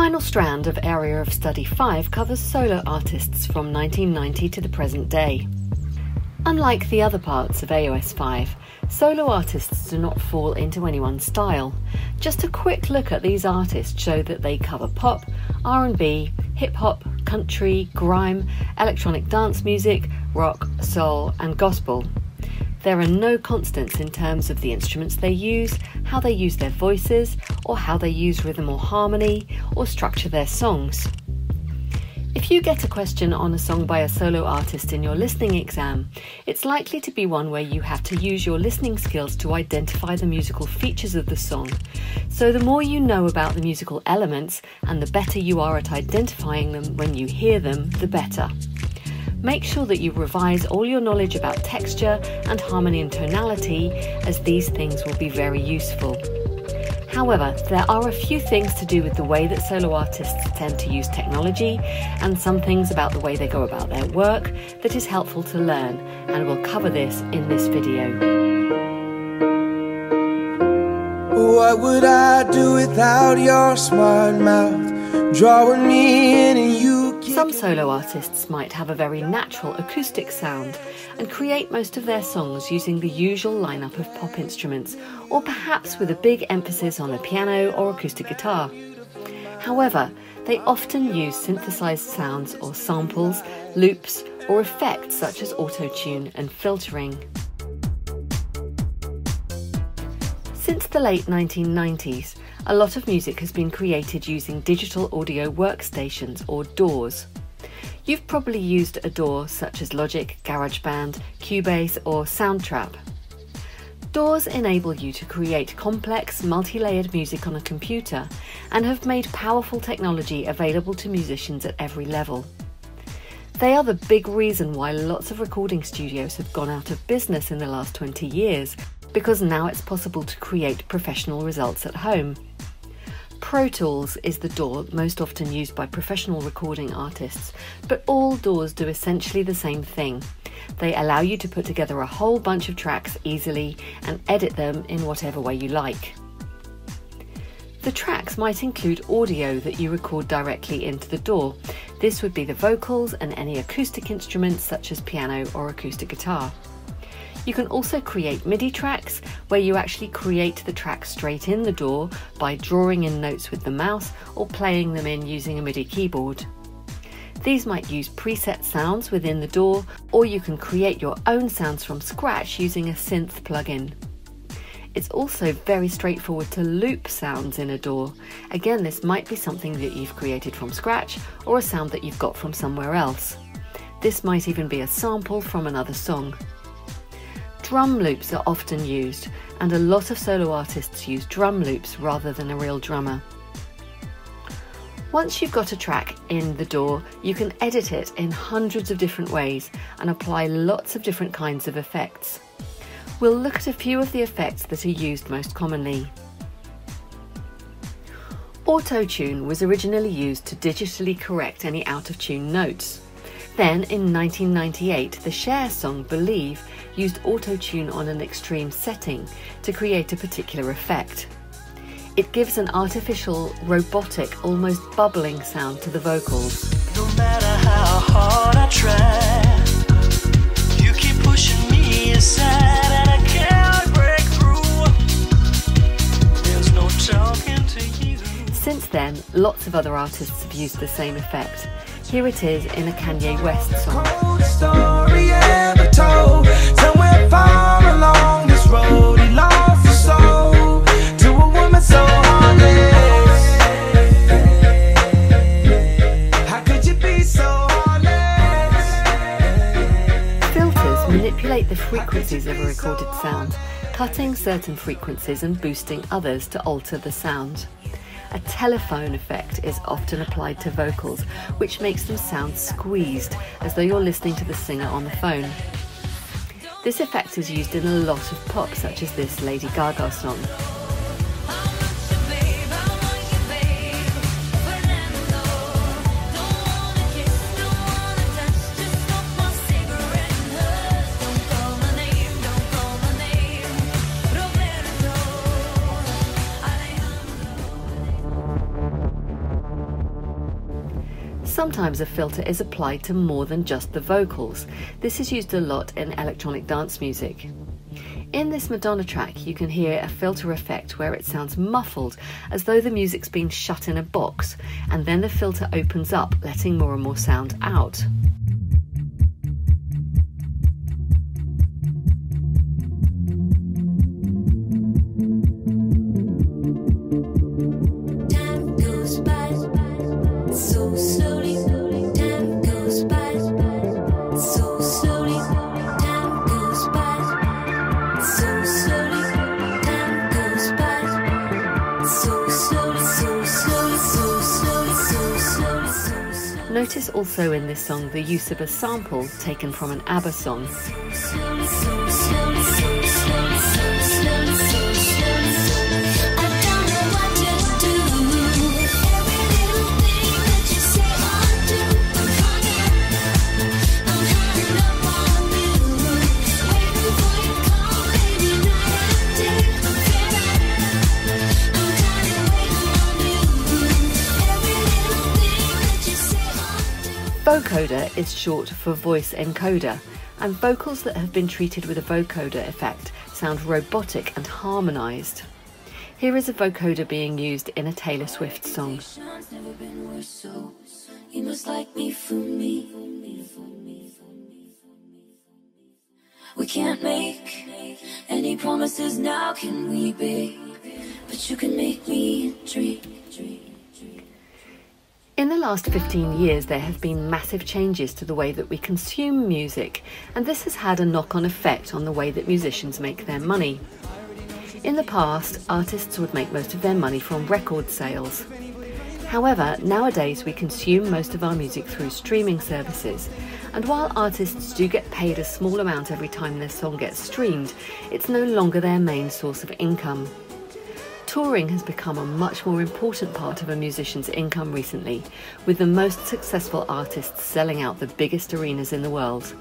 final strand of Area of Study 5 covers solo artists from 1990 to the present day. Unlike the other parts of AoS5, solo artists do not fall into any one style. Just a quick look at these artists show that they cover pop, R&B, hip-hop, country, grime, electronic dance music, rock, soul and gospel. There are no constants in terms of the instruments they use, how they use their voices, or how they use rhythm or harmony, or structure their songs. If you get a question on a song by a solo artist in your listening exam, it's likely to be one where you have to use your listening skills to identify the musical features of the song. So the more you know about the musical elements, and the better you are at identifying them when you hear them, the better. Make sure that you revise all your knowledge about texture and harmony and tonality, as these things will be very useful. However, there are a few things to do with the way that solo artists tend to use technology, and some things about the way they go about their work that is helpful to learn, and we'll cover this in this video. What would I do without your smart mouth, drawing me in and you? Some solo artists might have a very natural acoustic sound and create most of their songs using the usual lineup of pop instruments, or perhaps with a big emphasis on a piano or acoustic guitar. However, they often use synthesized sounds or samples, loops, or effects such as auto-tune and filtering. Since the late 1990s, a lot of music has been created using digital audio workstations, or DAWs. You've probably used a DAW such as Logic, GarageBand, Cubase or Soundtrap. DAWs enable you to create complex, multi-layered music on a computer and have made powerful technology available to musicians at every level. They are the big reason why lots of recording studios have gone out of business in the last 20 years, because now it's possible to create professional results at home. Pro Tools is the DAW most often used by professional recording artists, but all DAWs do essentially the same thing. They allow you to put together a whole bunch of tracks easily and edit them in whatever way you like. The tracks might include audio that you record directly into the DAW. This would be the vocals and any acoustic instruments such as piano or acoustic guitar. You can also create MIDI tracks, where you actually create the track straight in the DAW by drawing in notes with the mouse or playing them in using a MIDI keyboard. These might use preset sounds within the DAW, or you can create your own sounds from scratch using a synth plugin. It's also very straightforward to loop sounds in a DAW. Again, this might be something that you've created from scratch or a sound that you've got from somewhere else. This might even be a sample from another song. Drum loops are often used, and a lot of solo artists use drum loops rather than a real drummer. Once you've got a track in the DAW, you can edit it in hundreds of different ways and apply lots of different kinds of effects. We'll look at a few of the effects that are used most commonly. Auto-tune was originally used to digitally correct any out-of-tune notes. Then, in 1998, the Cher song Believe used auto-tune on an extreme setting to create a particular effect. It gives an artificial, robotic, almost bubbling sound to the vocals. No matter how hard I try, you keep pushing me aside and I can't break through. There's no talking to you. Since then, lots of other artists have used the same effect. Here it is in a Kanye West song. Story ever told. Somewhere far along this road, he lost his soul to a woman so heartless. How could you be so heartless? Filters manipulate the frequencies of a recorded sound, cutting certain frequencies and boosting others to alter the sound. A telephone effect is often applied to vocals, which makes them sound squeezed, as though you're listening to the singer on the phone. This effect is used in a lot of pop, such as this Lady Gaga song. Sometimes a filter is applied to more than just the vocals. This is used a lot in electronic dance music. In this Madonna track, you can hear a filter effect where it sounds muffled, as though the music's been shut in a box, and then the filter opens up, letting more and more sound out. Notice also in this song the use of a sample taken from an ABBA song. Vocoder is short for voice encoder, and vocals that have been treated with a vocoder effect sound robotic and harmonised. Here is a vocoder being used in a Taylor Swift song. You must like me for me. We can't make any promises now, can we, babe? But you can make me dream. In the last 15 years, there have been massive changes to the way that we consume music, and this has had a knock-on effect on the way that musicians make their money. In the past, artists would make most of their money from record sales. However, nowadays we consume most of our music through streaming services, and while artists do get paid a small amount every time their song gets streamed, it's no longer their main source of income. Touring has become a much more important part of a musician's income recently, with the most successful artists selling out the biggest arenas in the world.